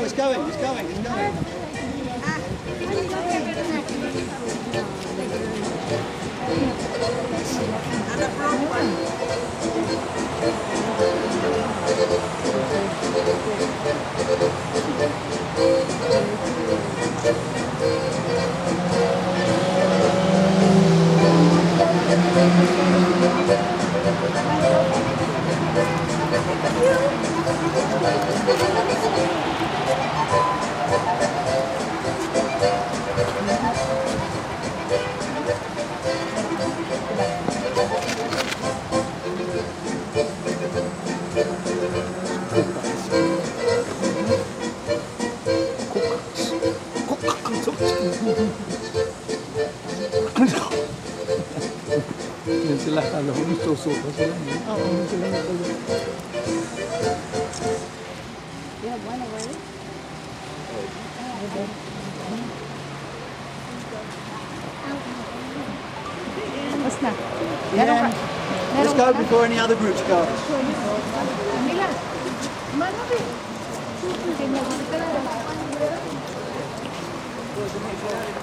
it's going, it's going, it's going. Yan sila, alam mo, susuko sila. Oo, sila nagpagod. Tapos na. Yeah. Let's go before any other groups go. Mila. Manabi.